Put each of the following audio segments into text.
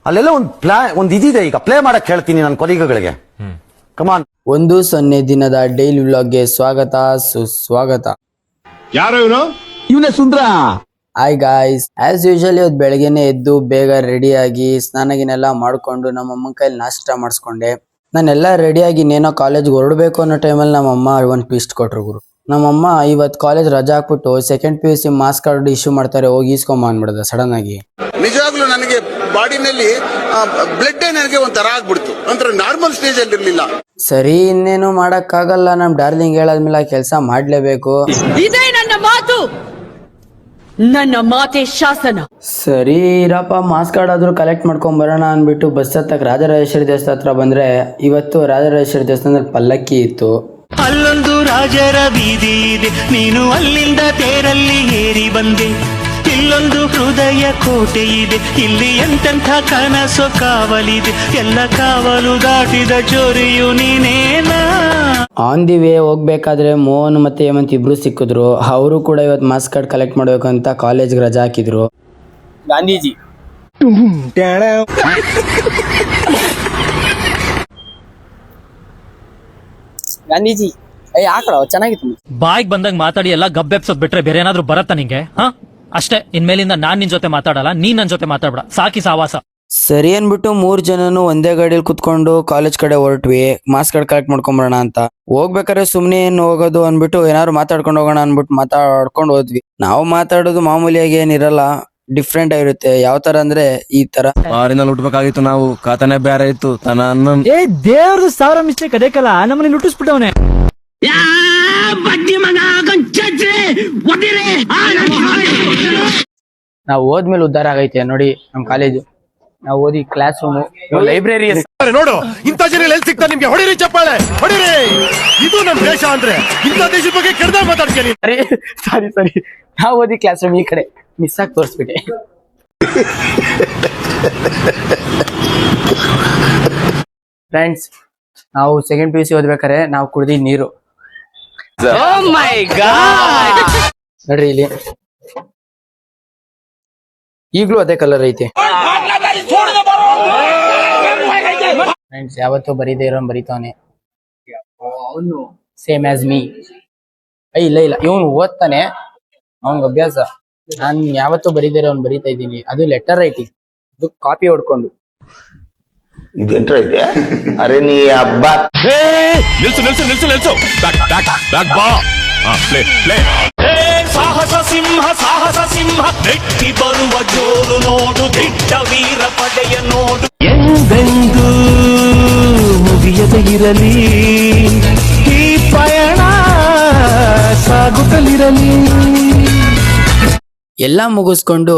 ಅಲ್ಲೆಲ್ಲ ಒಂದು ಇದಿದೆ, ಈಗ ಪ್ಲೇ ಮಾಡಕ್ ಹೇಳ್ತೀನಿ ನನ್ನ ಕೊಲೀಗಗಳಿಗೆ. ಕಮಾನ್. 1-0 ದಿನದ ಡೈಲಿ ವ್ಲಾಗ್ಗೆ ಸ್ವಾಗತ ಸುಸ್ವಾಗತ. ಯಾರು ಇವನು? ಇವನೇ ಸುಂದ್ರ. ಹಾಯ್ ಗಾಯ್ಸ್, ಆಸ್ ಯೂಶುವಲ್ ಇವತ್ತು ಬೆಳಗ್ಗೆನೆ ಎದ್ದು ಬೇಗ ರೆಡಿಯಾಗಿ ಸ್ನಾನಗಿನೆಲ್ಲ ಮಾಡ್ಕೊಂಡು ನಮ್ಮಮ್ಮನ ಕೈಲಿ ನಾಷ್ಟ ಮಾಡಿಸ್ಕೊಂಡೆ. ನಾನೆಲ್ಲ ರೆಡಿಯಾಗಿ ಇನ್ನೇನೋ ಕಾಲೇಜ್ಗೆ ಹೊರಡ್ಬೇಕು ಅನ್ನೋ ಟೈಮಲ್ಲಿ ನಮ್ಮಮ್ಮ ಒಂದು ಟ್ವಿಸ್ಟ್ ಕೊಟ್ರು ಗುರು. ನಮ್ಮಮ್ಮ ಇವತ್ತು ಕಾಲೇಜ್ ರಜಾ ಹಾಕ್ಬಿಟ್ಟು second PUC marks card issue ಮಾಡ್ತಾರೆ, ಹೋಗಿ ಈಸ್ಕೊಂಬ ಅಂದ್ಬಿಡ್ದ ಸಡನ್ ಆಗಿ. ನಿಜವಾಗ್ಲೂ ನನಗೆ ಬಾಡಿನಲ್ಲಿ ಬ್ಲಡ್ ನನಗೆ ಒಂಥರ ಆಗ್ಬಿಡ್ತು, ಒಂಥರ ನಾರ್ಮಲ್ ಸ್ಟೇಜ್ ಅಲ್ಲಿ ಇರ್ಲಿಲ್ಲ. ಸರಿ, ಇನ್ನೇನು ಮಾಡಕ್ಕಾಗಲ್ಲ, ನಮ್ ಡಾರ್ಲಿಂಗ್ ಹೇಳಾದ್ಮೇಲೆ ಕೆಲಸ ಮಾಡ್ಲೇಬೇಕು. ಇದೇ ನನ್ನ ಮಾತು, ನನ್ನ ಮಾತೆ ಶಾಸನ. ಸರಿ ಇರಪ್ಪ, ಮಾರ್ಕ್ಸ್ ಕಾರ್ಡ್ ಆದ್ರೂ ಕಲೆಕ್ಟ್ ಮಾಡ್ಕೊಂಡ್ ಬರೋಣ ಅನ್ಬಿಟ್ಟು ಬಸ್ ಹತ್ತಕ್ ರಾಜರಾಜೇಶ್ವರಿ ದೇವಸ್ಥಾನ ಹತ್ರ ಬಂದ್ರೆ, ಇವತ್ತು ರಾಜರಾಜೇಶ್ವರಿ ದೇವಸ್ಥಾನದಲ್ಲಿ ಪಲ್ಲಕ್ಕಿ ಇತ್ತು. ಅಲ್ಲೊಂದು ರಾಜರ ಬೀದಿ ಇದೆ, ನೀನು ಅಲ್ಲಿಂದ ತೇರಲ್ಲಿ ಏರಿ ಬಂದೆ. ಇಲ್ಲೊಂದು ಹೃದಯ ಕೋಟೆ ಇದೆ, ಇಲ್ಲಿ ಎಂತೆಂಥ ಕನಸು ಕಾವಲಿದೆ, ಎಲ್ಲ ಕಾವಲು ದಾಟಿದ ಚೋರಿಯು ನೀನೇನಾ. ಆನ್ ದಿ ವೇ ಹೋಗ್ಬೇಕಾದ್ರೆ ಮೋಹನ್ ಮತ್ತೆ ಹೇಮಂತ್ ಇಬ್ರು ಸಿಕ್ಕಿದ್ರು. ಅವರು ಕೂಡ ಇವತ್ತು ಮಾರ್ಕ್ಸ್ ಕಾರ್ಡ್ ಕಲೆಕ್ಟ್ ಮಾಡ್ಬೇಕು ಅಂತ ಕಾಲೇಜ್ಗೆ ರಜಾ ಹಾಕಿದ್ರು. ಗಾಂಧೀಜಿ ಗಾಂಧೀಜಿ ಹಾಕಳ ಚೆನ್ನಾಗಿತ್ತು. ಬಾಯ್ಗ್ ಬಂದಾಗ ಮಾತಾಡಿ ಎಲ್ಲ ಗಬ್ಬೆಪ್ಸೋದ್ ಬಿಟ್ರೆ ಬೇರೆ ಏನಾದ್ರು ಬರತ್ತಾ ನಿಂಗೆ? ಅಷ್ಟೇ, ಇನ್ಮೇಲಿಂದ ನಾನ್ ನಿನ್ ಜೊತೆ ಮಾತಾಡಲ್ಲ, ನೀನ್ ನನ್ ಜೊತೆ ಮಾತಾಡ್ಬೇಡ, ಸಾಕಿ ಸಾವಾಸ. ಸರಿ ಅನ್ಬಿಟ್ಟು 3 ಜನನು ಒಂದೇ ಗಾಡಿಯಲ್ಲಿ ಕುತ್ಕೊಂಡು ಕಾಲೇಜ್ ಕಡೆ ಹೊರಟ್ವಿ, ಮಾರ್ಕ್ಸ್ ಕಾರ್ಡ್ ಕಲೆಕ್ಟ್ ಮಾಡ್ಕೊಂಬರೋಣ ಅಂತ. ಹೋಗ್ಬೇಕಾದ್ರೆ ಸುಮ್ನೆ ಏನ್ ಹೋಗೋದು ಅನ್ಬಿಟ್ಟು ಏನಾದ್ರು ಮಾತಾಡ್ಕೊಂಡು ಹೋಗೋಣ ಅನ್ಬಿಟ್ಟು ಮಾತಾಡ್ಕೊಂಡು ಹೋದ್ವಿ. ನಾವು ಮಾತಾಡೋದು ಮಾಮೂಲಿಯಾಗಿ ಏನಿರಲ್ಲ, ಡಿಫ್ರೆಂಟ್ ಆಗಿರುತ್ತೆ. ಯಾವ ತರ ಅಂದ್ರೆ ಈ ತರ ಆರಿನಲ್ಲಿ ಹುಟ್ಬೇಕಾಗಿತ್ತು, ನಾವು ಖಾತಾನೆ ಬೇರೆ ಇತ್ತು. ದೇವ್ರದು 1000 ಮಿಸ್ಟೇಕ್ ಅದಕ್ಕಲ್ಲ, ನಮ್ಮನ್ನ ಲುಟ್ಟಿಸ್ಬಿಟ್ಟವನೆ. ನಾವು ಹೋದ್ಮೇಲೆ ಉದ್ಧಾರ ಆಗೈತೆ ನೋಡಿ ನಮ್ ಕಾಲೇಜು. ನಾವು ಓದಿ ಕ್ಲಾಸ್ ರೂಮು, ಲೈಬ್ರರಿ. ನೋಡು, ಇಂಥ ಜನ ಎಲ್ಲಿ ಸಿಗ್ತಾರೆ ನಿಮ್ಗೆ? ಹೊಡಿರಿ ಚಪ್ಪಾಳೆ, ಹೊಡಿರಿ. ಇದು ನಮ್ ದೇಶ ಅಂದ್ರೆ ಇಂಥ ದೇಶದ ಬಗ್ಗೆ ಕೆಡ್ದ ಮಾತಾಡ್ತೀನಿ. ಸರಿ ನಾವು ಓದಿ ಕ್ಲಾಸ್ ರೂಮ್ ಈ ಕಡೆ ಮಿಸ್ ಆಗಿ ತೋರಿಸ್ಬಿಟ್ಟೆ. ಫ್ರೆಂಡ್ಸ್, ನಾವು ಸೆಕೆಂಡ್ PUC ಓದ್ಬೇಕಾರೆ ನಾವು ಕುಡ್ದಿದ್ ನೀರು ನೋಡ್ರಿ ಇಲ್ಲಿ, ಈಗ್ಲೂ ಅದೇ ಕಲರ್ ಐತೆ. ಫ್ರೆಂಡ್ಸ್, ಯಾವತ್ತೂ ಬರೀದೇ ಇರೋನ್ ಬರೀತಾವನೆ, ಸೇಮ್ ಆಸ್ ಮೀ. ಇಲ್ಲ ಇವನು ಓದ್ತಾನೆ, ಅವನ್ಗೆ ಅಭ್ಯಾಸ. ನಾನ್ ಯಾವತ್ತೂ ಬರೀದೇ ಇರೋನ್ ಬರೀತಾ ಇದ್ದೀನಿ, ಅದು ಲೆಟರ್ ರೈಟಿಂಗ್, ಅದು ಕಾಪಿ ಹೊಡ್ಕೊಂಡು. ಇದೆಂಟ್ರ ಇದೆ? ಅರೆ ನೀ ಹಬ್ಬ. ನಿಲ್ಸು. ಬ್ಯಾಕ್ ಬಾ. ಪ್ಲೇ. ಸಾಹಸ ಸಿಂಹ ನೆಟ್ಟಿ ಬರುವ ಜೋರು ನೋಡು, ದಿಟ್ಟ ವೀರ ಪಡೆಯ ನೋಡು. ಎಂದೆಂದೂ ಮುಗಿಯದೆ ಇರಲಿ ಈ ಪಯಣ, ಸಾಗುತ್ತಲಿರಲಿ. ಎಲ್ಲ ಮುಗಿಸ್ಕೊಂಡು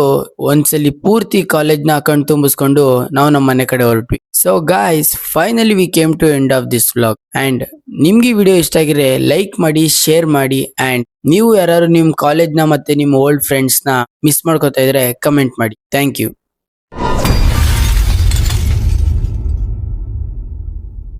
ಒಂದ್ಸಲಿ ಪೂರ್ತಿ ಕಾಲೇಜ್ನ ಕಣ್ ತುಂಬಿಸ್ಕೊಂಡು ನಾವು ನಮ್ಮ ಮನೆ ಕಡೆ ಹೊರಟ್ವಿ. So guys, finally we came to end of this vlog. And ನಿಮ್ಗೆ ವಿಡಿಯೋ ಇಷ್ಟ ಆಗಿದ್ರೆ ಲೈಕ್ ಮಾಡಿ, ಶೇರ್ ಮಾಡಿ. ಅಂಡ್ ನೀವು ಯಾರು ನಿಮ್ ಕಾಲೇಜ್ನ ಮತ್ತೆ ನಿಮ್ ಓಲ್ಡ್ ಫ್ರೆಂಡ್ಸ್ ನ ಮಿಸ್ ಮಾಡ್ಕೋತಾ ಇದ್ರೆ ಕಮೆಂಟ್ ಮಾಡಿ. Thank you.